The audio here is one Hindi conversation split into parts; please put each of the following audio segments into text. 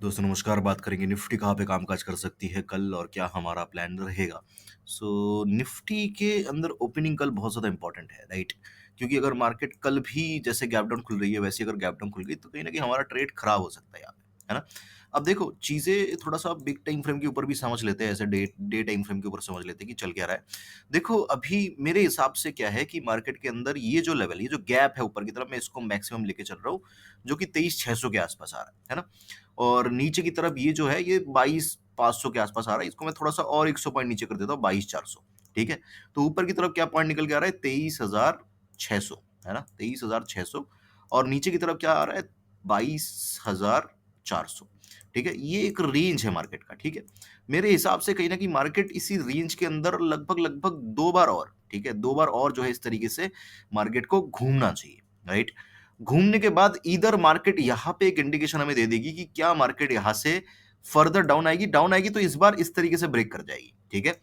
दोस्तों नमस्कार। बात करेंगे निफ्टी कहाँ पे कामकाज कर सकती है कल और क्या हमारा प्लान रहेगा। निफ्टी के अंदर ओपनिंग कल बहुत ज़्यादा इंपॉर्टेंट है, राइट? क्योंकि अगर मार्केट कल भी जैसे गैप डाउन खुल रही है वैसे अगर गैप डाउन खुल गई तो कहीं ना कहीं हमारा ट्रेड खराब हो सकता है यहाँ पे, है ना? अब देखो चीज़ें थोड़ा सा बिग टाइम फ्रेम के ऊपर भी समझ लेते हैं, ऐसे डे डे टाइम फ्रेम के ऊपर समझ लेते हैं कि चल क्या रहा है। देखो अभी मेरे हिसाब से क्या है कि मार्केट के अंदर ये जो लेवल, ये जो गैप है ऊपर की तरफ, मैं इसको मैक्सिमम लेके चल रहा हूँ, जो कि 23,600 के आसपास आ रहा है ना? और नीचे की तरफ ये जो है ये 22,500 के आसपास आ रहा है। इसको मैं थोड़ा-सा और 100 पॉइंट नीचे कर देता हूँ, 22,400, ठीक है? तो ऊपर की तरफ क्या पॉइंट निकल के आ रहा है, 23,600, है ना? 23,600। और नीचे की तरफ क्या आ रहा है, 22,400, ठीक है? ये एक रेंज है मार्केट का, ठीक है? मेरे हिसाब से कहीं न कहीं मार्केट इसी रेंज के अंदर लगभग-लगभग 2 बार और, ठीक है? 2 बार और जो है इस तरीके से मार्केट को घूमना चाहिए, राइट? घूमने के बाद ईदर मार्केट यहाँ पे एक इंडिकेशन हमें दे देगी कि क्या मार्केट यहाँ से फर्दर डाउन आएगी तो इस बार इस तरीके से ब्रेक कर जाएगी, ठीक है?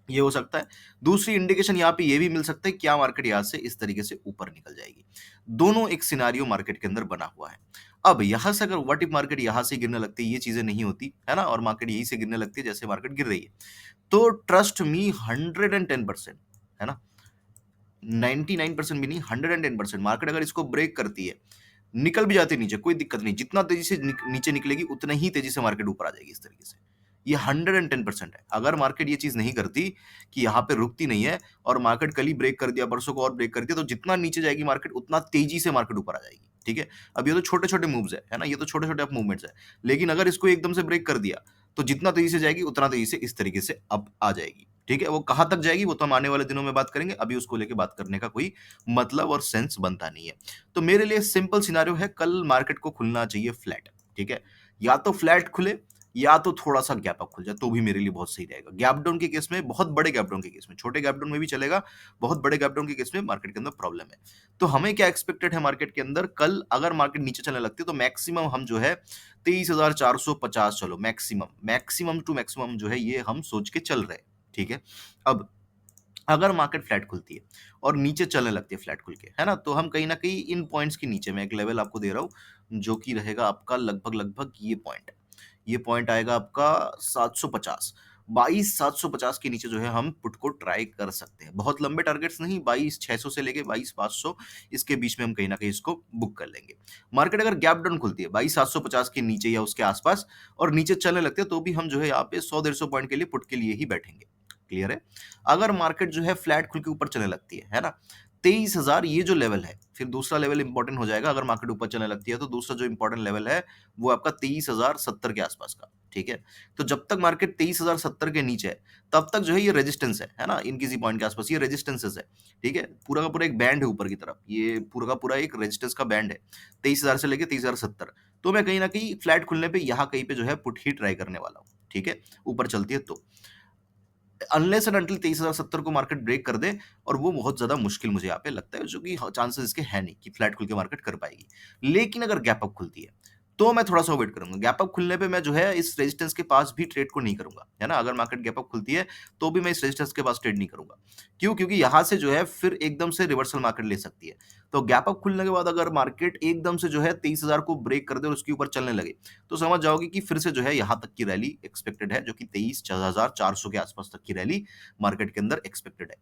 ये हो सकता है। दूसरी इंडिकेशन यहाँ पे ये भी मिल सकता है, क्या मार्केट यहाँ से इस तरीके से ऊपर निकल जाएगी। दोनों एक सिनेरियो मार्केट के अंदर बना हुआ है। अब यहाँ से अगर व्हाट इफ मार्केट यहाँ से गिरने लगती है, ये चीजें नहीं होती, है ना? और मार्केट यहीं से गिरने लगती है जैसे मार्केट गिर रही है। तो ट्रस्ट मी 110%, है ना? 99% भी नहीं, 110% मार्केट अगर इसको ब्रेक करती है, निकल भी जाती है नीचे, कोई दिक्कत नहीं। जितना तेज़ी से नीचे निकलेगी, उतना ही तेज़ी से मार्केट ऊपर आ जाएगी इस तरीके से। ये 110% है। अगर मार्केट ये चीज़ नहीं करती कि यहाँ पे रुकती नहीं है और मार्केट कल ही ब्रेक कर दिया, परसों को और ब्रेक कर दिया, तो जितना नीचे जाएगी मार्केट, उतना तेज़ी से मार्केट ऊपर आ जाएगी, ठीक है? अब ये तो छोटे-छोटे मूव्स है ना? ये तो छोटे-छोटे अप मूवमेंट्स है। लेकिन अगर इसको एकदम से ब्रेक कर दिया, तो जितना तेज़ी से जाएगी, उतना तेज़ी से इस तरीके से अप आ जाएगी, ठीक है? वो कहाँ तक जाएगी, वो तो हम आने वाले दिनों में बात करेंगे। अभी उसको लेके बात करने का कोई मतलब और सेंस बनता नहीं है। तो मेरे लिए सिंपल सिनेरियो है, कल मार्केट को खुलना चाहिए फ्लैट, ठीक है? या तो फ्लैट खुले या तो थोड़ा-सा गैप अप खुल जाए, तो भी मेरे लिए बहुत सही रहेगा। गैप डाउन के केस में, बहुत बड़े गैप डाउन के केस में, छोटे गैप डाउन में भी चलेगा, बहुत बड़े गैप डाउन के केस में मार्केट के अंदर प्रॉब्लम है। तो हमें क्या एक्सपेक्टेड है मार्केट के अंदर, कल अगर मार्केट नीचे चलने लगती है तो मैक्सिमम हम जो है 23,450, चलो मैक्सिमम, मैक्सिमम टू मैक्सिमम जो है ये हम सोच के चल रहे हैं, ठीक है? अब अगर मार्केट फ्लैट खुलती है और नीचे चलने लगती है फ्लैट खुल के, है ना? तो हम कहीं न कहीं इन पॉइंट्स के नीचे, मैं एक लेवल आपको दे रहा हूँ, जो कि रहेगा आपका लगभग-लगभग ये पॉइंट। ये पॉइंट आएगा आपका 750, 22,750 के नीचे जो है हम पुट को ट्राई कर सकते हैं। बहुत लंबे टारगेट्स नहीं, 22,600 से लेके 22,500, इसके बीच में हम कहीं न कहीं इसको बुक कर लेंगे। मार्केट अगर गैप डाउन खुलती है 22,750 के नीचे या उसके आस-पास और नीचे चलने लगते हैं, तो भी हम जो है यहाँ पे 100 150 पॉइंट के लिए पुट के लिए ही बैठेंगे। क्लियर है? अगर मार्केट जो है फ्लैट खुल के ऊपर चलने लगती है ना? 23,000 ये जो लेवल है, फिर दूसरा लेवल इंपॉर्टेंट हो जाएगा। अगर मार्केट ऊपर चलने लगती है तो दूसरा जो इंपॉर्टेंट लेवल है, वो आपका 23,070 के आसपास का, ठीक है? तो जब तक मार्केट 23,070 के नीचे है, तब तक जो है ये रेजिस्टेंस है ना? इन किसी पॉइंट के आसपास ये रेजिस्टेंसेस है, ठीक है? पूरा का पूरा एक बैंड है ऊपर की तरफ, ये पूरा का पूरा एक रेजिस्टेंस का बैंड है, 23,000 से लेके 23,070। तो मैं कहीं न कहीं फ्लैट खुलने पे यहाँ कहीं पे जो है पुट ही ट्राई करने वाला हूँ, ठीक है? ऊपर चलती है तो। अनलेस एंड अंटिल 23,070 को मार्केट ब्रेक कर दे, और वो बहुत ज़्यादा मुश्किल मुझे यहाँ पे लगता है, जो कि चांसेस इसके है नहीं कि फ्लैट खुल के मार्केट कर पाएगी। लेकिन अगर गैप अप खुलती है, तो मैं थोड़ा-सा वेट करूँगा। गैप अप खुलने पे मैं जो है इस रेजिस्टेंस के पास भी ट्रेड को नहीं करूँगा, है ना? अगर मार्केट गैप अप खुलती है, तो भी मैं इस रेजिस्टेंस के पास ट्रेड नहीं करूँगा। क्यों? क्योंकि यहाँ से जो है फिर एकदम से रिवर्सल मार्केट ले सकती है। तो गैप अप खुलने के बाद अगर मार्केट एकदम से जो है 23,000 को ब्रेक कर दे और उसके ऊपर चलने लगे, तो समझ जाओगे कि फिर से जो है यहाँ तक की रैली एक्सपेक्टेड है, जो कि 23,400 के आसपास तक की रैली मार्केट के अंदर एक्सपेक्टेड है।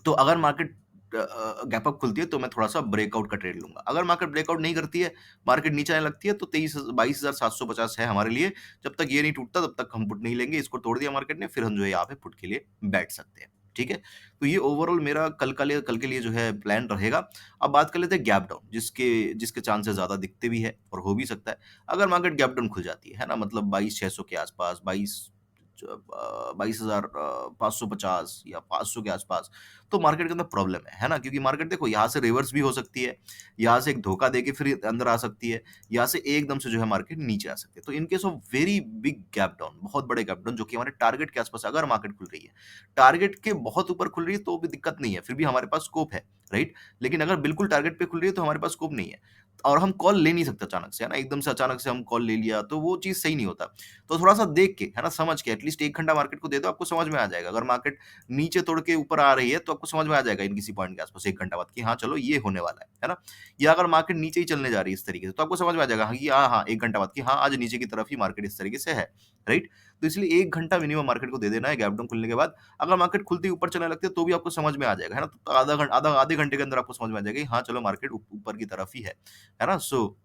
तो अगर मार्केट गैप अप खुलती है तो मैं थोड़ा-सा ब्रेकआउट का ट्रेड लूँगा। अगर मार्केट ब्रेकआउट नहीं करती है, मार्केट नीचे आने लगती है, तो 22,750 है हमारे लिए। जब तक ये नहीं टूटता तब तक हम पुट नहीं लेंगे। इसको तोड़ दिया मार्केट ने, फिर हम जो है यहाँ पे पुट के लिए बैठ सकते हैं। ठीक है? तो ये ओवरऑल मेरा कल के लिए जो है प्लान रहेगा। अब बात कर लेते हैं गैप डाउन, जिसके जिसके चांसेस ज़्यादा दिखते भी है और हो भी सकता है। अगर मार्केट गैप डाउन खुल जाती है ना? मतलब 22,600 के आसपास, 22,550 या 500 के आसपास, तो मार्केट के अंदर प्रॉब्लम है ना? क्योंकि मार्केट देखो यहाँ से रिवर्स भी हो सकती है, यहाँ से एक धोखा देके फिर अंदर आ सकती है, यहाँ से एकदम से जो है मार्केट नीचे आ सकती है। तो in case of very big gap down, बहुत बड़े गैप डाउन जो कि हमारे टारगेट के आसपास अगर मार्केट खुल रही है, टारगेट के बहुत ऊपर खुल रही है तो भी दिक्कत नहीं है, फिर भी हमारे पास स्कोप है, राइट? लेकिन अगर बिल्कुल टारगेट पे खुल रही है तो हमारे पास स्कोप नहीं है। और हम कॉल ले नहीं सकते अचानक से, है ना? एकदम से अचानक से हम कॉल ले लिया, तो वो चीज़ सही नहीं होता। तो थोड़ा-सा देख के, है ना? समझ के एटलीस्ट 1 घंटा मार्केट को दे दो, आपको समझ में आ जाएगा। अगर मार्केट नीचे तोड़ के ऊपर आ रही है, तो आपको समझ में आ जाएगा इन किसी पॉइंट के आस-पास 1 घंटा बाद कि हाँ, चलो ये होने वाला है ना? या अगर मार्केट नीचे ही चलने जा रही है इस तरीके से, तो आपको समझ में आ जाएगा हाँ, कि हाँ, हाँ, 1 घंटा बाद कि हाँ, आज नीचे की तरफ ही मार्केट इस तरीके से है, राइट? तो इसलिए 1 घंटा मिनिमम मार्केट को दे देना है गैप डाउन खुलने के बाद। अगर मार्केट खुलते ही ऊपर चलने लगती है, तो भी आपको समझ में आ जाएगा, है ना? तो आधे घंटे के अंदर आपको समझ में आ जाएगा कि हाँ, चलो मार्केट ऊपर की तरफ ही है ना? सो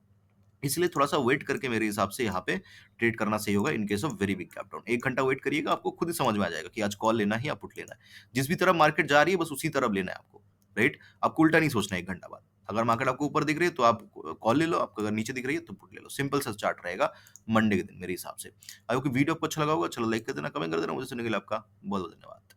इसलिए थोड़ा-सा वेट करके मेरे हिसाब से यहाँ पे ट्रेड करना सही होगा in case of very big gap down. 1 घंटा वेट करिएगा, आपको खुद ही समझ में आ जाएगा कि आज कॉल लेना है या पुट लेना है। जिस भी तरफ मार्केट जा रही है, बस उसी तरफ लेना है आपको, राइट? आपको उल्टा नहीं सोचना है 1 घंटा बाद। अगर मार्केट आपको ऊपर दिख रही है, तो आप कॉल ले लो, आपको अगर नीचे दिख रही है, तो पुट ले लो। सिंपल सा चार्ट रहेगा मंडे के दिन मेरे हिसाब से। आई होप कि वीडियो आपको अच्छा लगा होगा, चलो लाइक कर देना, कमेंट कर देना। मुझसे सुनने के लिए आपका बहुत-बहुत धन्यवाद।